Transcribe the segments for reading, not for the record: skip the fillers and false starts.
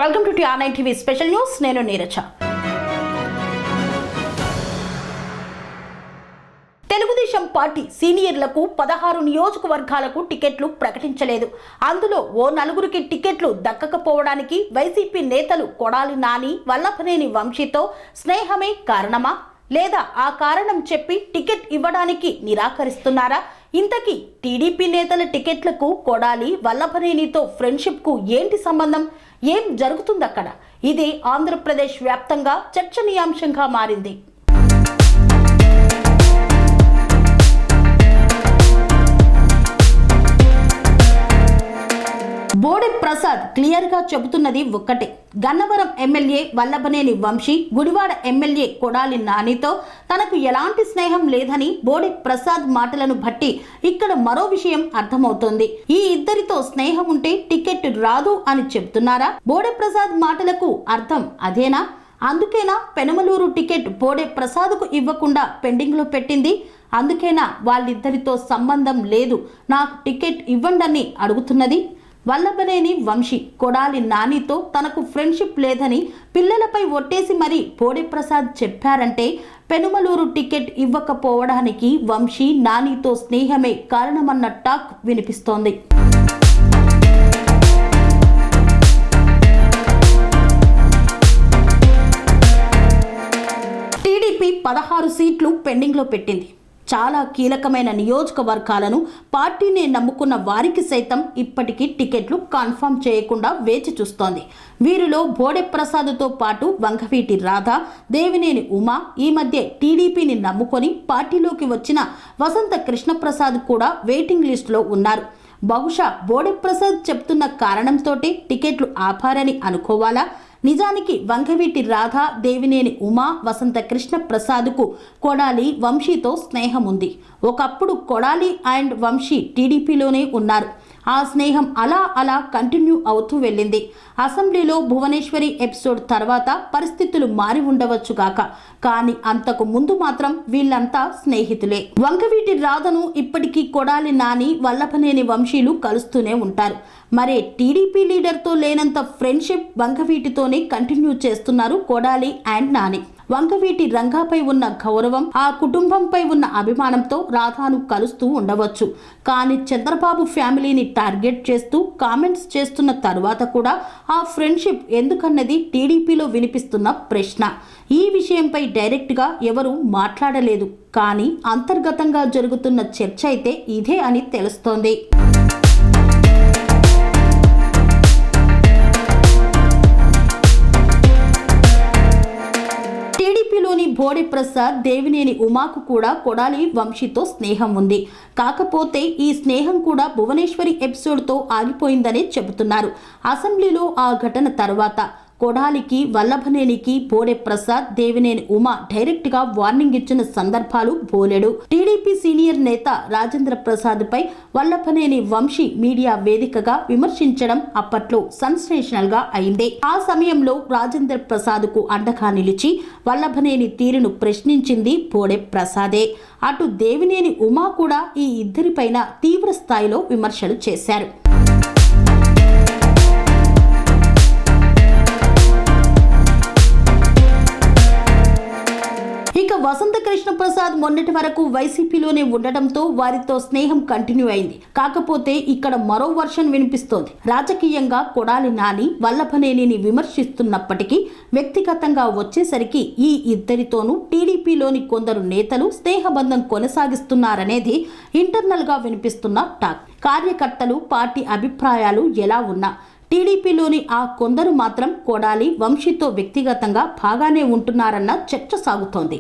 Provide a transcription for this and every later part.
Welcome to TR9 TV special news. నేను Neeraja. Telugu Desam party సీనియర్లకు 16 నియోజకవర్గాలకు టికెట్లు ప్రకటించలేదు. అందులో ఓ 4గురికి టికెట్లు దక్కకపోవడానికి వైసీపీ నేతలు కొడాలి నాని, వల్లభనేని వంశీతో స్నేహమే కారణమా, లేదా ఆ కారణం చెప్పి టికెట్ ఇవ్వడానికి నిరాకరిస్తున్నారా? ఇంతకీ టీడీపీ నేతల టికెట్లకు కొడాలి, వల్లభనేనితో ఫ్రెండ్షిప్కు ఏంటి సంబంధం? ఏం జరుగుతుందక్కడ? ఇది ఆంధ్రప్రదేశ్ వ్యాప్తంగా చర్చనీయాంశంగా మారింది. బోడే ప్రసాద్ క్లియర్ గా చెబుతున్నది ఒక్కటే. గన్నవరం ఎమ్మెల్యే వల్లభనేని వంశీ, గుడివాడ ఎమ్మెల్యే కొడాలి నానితో తనకు ఎలాంటి స్నేహం లేదని బోడే ప్రసాద్ మాటలను బట్టి ఇక్కడ మరో విషయం అర్థమవుతోంది. ఈ ఇద్దరితో స్నేహం ఉంటే టికెట్ రాదు అని చెప్తున్నారా? బోడే ప్రసాద్ మాటలకు అర్థం అదేనా? అందుకేనా పెనమలూరు టికెట్ బోడే ప్రసాద్కు ఇవ్వకుండా పెండింగ్ లో పెట్టింది? అందుకేనా వాళ్ళిద్దరితో సంబంధం లేదు, నాకు టికెట్ ఇవ్వండి అడుగుతున్నది? వల్లభనేని వంశీ కొడాలి నానితో తనకు ఫ్రెండ్షిప్ లేదని పిల్లలపై ఒట్టేసి మరీ బోడే ప్రసాద్ చెప్పారంటే పెనుమలూరు టికెట్ ఇవ్వకపోవడానికి వంశీ నానితో స్నేహమే కారణమన్న టాక్ వినిపిస్తోంది. టీడీపీ 16 సీట్లు పెండింగ్ లో పెట్టింది. చాలా కీలకమైన నియోజకవర్గాలను పార్టీని నమ్ముకున్న వారికి సైతం ఇప్పటికీ టికెట్లు కన్ఫర్మ్ చేయకుండా వేచి చూస్తోంది. వీరిలో బోడే ప్రసాద్తో పాటు వంగవీటి రాధ, దేవినేని ఉమా, ఈ మధ్య టీడీపీని నమ్ముకొని పార్టీలోకి వచ్చిన వసంత కృష్ణప్రసాద్ కూడా వెయిటింగ్ లిస్టులో ఉన్నారు. బహుశా బోడే ప్రసాద్ చెప్తున్న కారణంతోటి టికెట్లు ఆపారని అనుకోవాలా? నిజానికి వంగవీటి రాధ, దేవినేని ఉమా, వసంత కృష్ణ ప్రసాద్కు కొడాలి వంశీతో స్నేహం ఉంది. ఒకప్పుడు కొడాలి అండ్ వంశీ టీడీపీలోనే ఉన్నారు. ఆ స్నేహం అలా కంటిన్యూ అవుతూ వెళ్ళింది. అసెంబ్లీలో భువనేశ్వరి ఎపిసోడ్ తర్వాత పరిస్థితులు మారి ఉండవచ్చు కాక, కానీ అంతకు ముందు మాత్రం వీళ్ళంతా స్నేహితులే. వంగవీటి రాధను ఇప్పటికీ కొడాలి నాని, వల్లభనేని వంశీలు కలుస్తూనే ఉంటారు. మరే టీడీపీ లీడర్తో లేనంత ఫ్రెండ్షిప్ వంగవీటితోనే కంటిన్యూ చేస్తున్నారు కొడాలి అండ్ నాని. వంగవీటి రంగాపై ఉన్న గౌరవం, ఆ కుటుంబంపై ఉన్న అభిమానంతో రాధాను కలుస్తూ ఉండవచ్చు. కానీ చంద్రబాబు ఫ్యామిలీని టార్గెట్ చేస్తూ కామెంట్స్ చేస్తున్న తరువాత కూడా ఆ ఫ్రెండ్షిప్ ఎందుకన్నది టీడీపీలో వినిపిస్తున్న ప్రశ్న. ఈ విషయంపై డైరెక్ట్గా ఎవరూ మాట్లాడలేదు, కానీ అంతర్గతంగా జరుగుతున్న చర్చ అయితే ఇదే అని తెలుస్తోంది. బోడే ప్రసాద్, దేవినేని ఉమాకు కూడా కొడాలి వంశీతో స్నేహం ఉంది. కాకపోతే ఈ స్నేహం కూడా భువనేశ్వరి ఎపిసోడ్తో ఆగిపోయిందనే చెబుతున్నారు. అసెంబ్లీలో ఆ ఘటన తర్వాత కొడాలికి, వల్లభనేనికి బోడే ప్రసాద్, దేవినేని ఉమా డైరెక్ట్ గా వార్నింగ్ ఇచ్చిన సందర్భాలు బోలెడు. టీడీపీ సీనియర్ నేత రాజేంద్ర ప్రసాద్ పై వల్లభనేని వంశీ మీడియా వేదికగా విమర్శించడం అప్పట్లో సెన్సేషనల్ గా అయింది. ఆ సమయంలో రాజేంద్ర ప్రసాద్ కు అండగా నిలిచి వల్లభనేని తీరును ప్రశ్నించింది బోడే ప్రసాదే. అటు దేవినేని ఉమా కూడా ఈ ఇద్దరిపైన తీవ్ర స్థాయిలో విమర్శలు చేశారు. వసంత కృష్ణ ప్రసాద్ మొన్నటి వరకు వైసీపీలోనే ఉండటంతో వారితో స్నేహం కంటిన్యూ అయింది. కాకపోతే ఇక్కడ మరో వర్షన్ వినిపిస్తోంది. రాజకీయంగా కొడాలి నాని, వల్లభనేనిని విమర్శిస్తున్నప్పటికీ వ్యక్తిగతంగా వచ్చేసరికి ఈ ఇద్దరితోనూ టీడీపీలోని కొందరు నేతలు స్నేహబంధం కొనసాగిస్తున్నారనేది ఇంటర్నల్ గా వినిపిస్తున్న టాక్. కార్యకర్తలు, పార్టీ అభిప్రాయాలు ఎలా ఉన్నా టీడీపీలోని ఆ కొందరు మాత్రం కొడాలి వంశీతో వ్యక్తిగతంగా బాగానే ఉంటున్నారన్న చర్చ సాగుతోంది.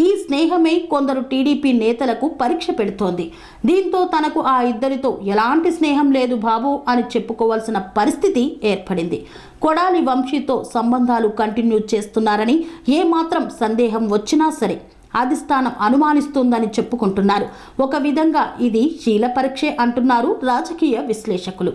ఈ స్నేహమే కొందరు టీడీపీ నేతలకు పరీక్ష పెడుతోంది. దీంతో తనకు ఆ ఇద్దరితో ఎలాంటి స్నేహం లేదు బాబు అని చెప్పుకోవాల్సిన పరిస్థితి ఏర్పడింది. కొడాలి వంశీతో సంబంధాలు కంటిన్యూ చేస్తున్నారని ఏమాత్రం సందేహం వచ్చినా సరే అధిష్టానం అనుమానిస్తుందని చెప్పుకుంటున్నారు. ఒక విధంగా ఇది శీల పరీక్షే అంటున్నారు రాజకీయ విశ్లేషకులు.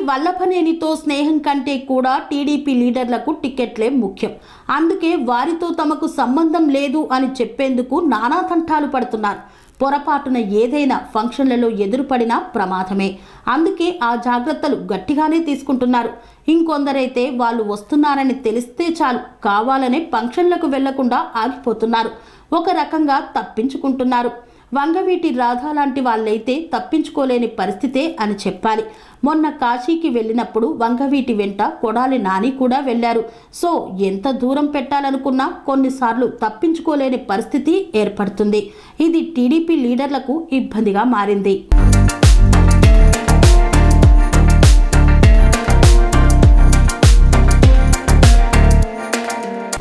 వల్లభనేనితో స్నేహం కంటే కూడా టీడీపీ లీడర్లకు టికెట్లే ముఖ్యం. అందుకే వారితో తమకు సంబంధం లేదు అని చెప్పేందుకు నానా తంటాలు పడుతున్నారు. పొరపాటున ఏదైనా ఫంక్షన్లలో ఎదురుపడినా ప్రమాదమే. అందుకే ఆ జాగ్రత్తలు గట్టిగానే తీసుకుంటున్నారు. ఇంకొందరైతే వాళ్ళు వస్తున్నారని తెలిస్తే చాలు కావాలనే ఫంక్షన్లకు వెళ్లకుండా ఆగిపోతున్నారు. ఒక రకంగా తప్పించుకుంటున్నారు. వంగవీటి రాధ లాంటి వాళ్ళైతే తప్పించుకోలేని పరిస్థితే అని చెప్పాలి. మొన్న కాశీకి వెళ్ళినప్పుడు వంగవీటి వెంట కొడాలి నాని కూడా వెళ్ళారు. సో ఎంత దూరం పెట్టాలనుకున్నా కొన్నిసార్లు తప్పించుకోలేని పరిస్థితి ఏర్పడుతుంది. ఇది టీడీపీ లీడర్లకు ఇబ్బందిగా మారింది.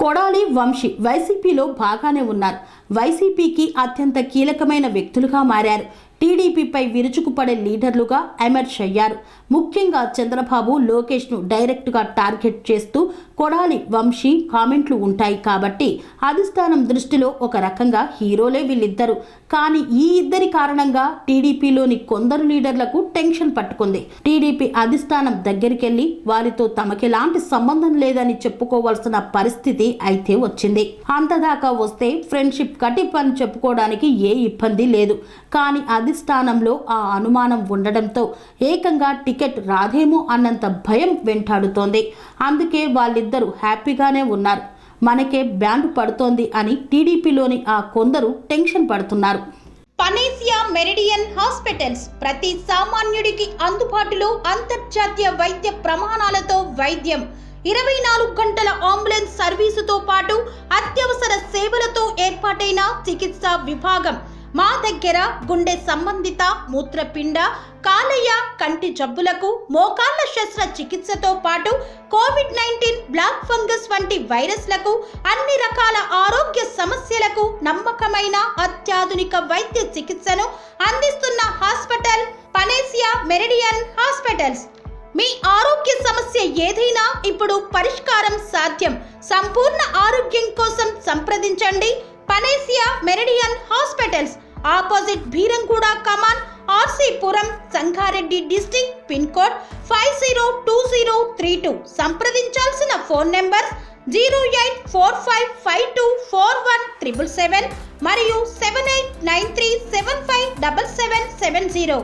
కొడాలి, వంశీ వైసీపీలో బాగానే ఉన్నారు. వైసీపీకి అత్యంత కీలకమైన వ్యక్తులుగా మారారు. టీడీపీపై విరుచుకుపడే లీడర్లుగా ఎమర్జ్ అయ్యారు. ముఖ్యంగా చంద్రబాబు, లోకేష్ను డైరెక్ట్గా టార్గెట్ చేస్తూ కొడాలి, వంశీ కామెంట్లు ఉంటాయి కాబట్టి అధిష్టానం దృష్టిలో ఒక రకంగా హీరోలే వీళ్ళిద్దరు. కానీ ఈ ఇద్దరి కారణంగా టీడీపీలోని కొందరు లీడర్లకు టెన్షన్ పట్టుకుంది. టీడీపీ అధిష్టానం దగ్గరికెళ్లి వారితో తమకెలాంటి సంబంధం లేదని చెప్పుకోవాల్సిన పరిస్థితి అయితే వచ్చింది. అంతదాకా వస్తే ఫ్రెండ్షిప్ కటిప్ అని చెప్పుకోవడానికి ఏ ఇబ్బంది లేదు. కానీ అధిష్టానంలో ఆ అనుమానం ఉండడంతో ఏకంగా టికెట్ రాదేమో అన్నంత భయం వెంటాడుతోంది. అందుకే వాళ్ళిద్దరూ హ్యాపీగానే ఉన్నారు. మనకే బ్యాండ్ పడుతోంది అని టీడీపీలోని ఆ కొందరు టెన్షన్ పడుతున్నారు. పనేసియా మెరిడియన్ హాస్పిటల్స్ ప్రతి సామాన్యుడికి అందుబాటులో అంతర్జాతీయ వైద్య ప్రమాణాలతో వైద్యం, 24 గంటల అంబులెన్స్ సర్వీసుతో పాటు అత్యవసర సేవలతో ఏర్పాటైన చికిత్సా విభాగం. మా దగ్గర గుండె సంబంధిత, మూత్రపిండ, కాలేయ, కంటి జబ్బులకు, మోకాళ్ల శస్త్రచికిత్సతో పాటు కోవిడ్-19, బ్లాక్ ఫంగస్ వంటి వైరస్లకు, అన్ని రకాల ఆరోగ్య సమస్యలకు నమ్మకమైన అత్యాధునిక వైద్య చికిత్సను అందిస్తున్న హాస్పిటల్ పనేసియా మెరిడియన్ హాస్పిటల్స్. మీ ఆరోగ్య సమస్య ఏదైనా ఇప్పుడు పరిష్కారం సాధ్యం. సంపూర్ణ ఆరోగ్యం కోసం సంప్రదించండి Panacea Meridian hospitals. Opposite Beeramguda Kaman, RC Puram, Sangareddy district. Pin code 502032. సంప్రదించాల్సిన ఫోన్ నెంబర్ 0845524177 మరియు 7893757770.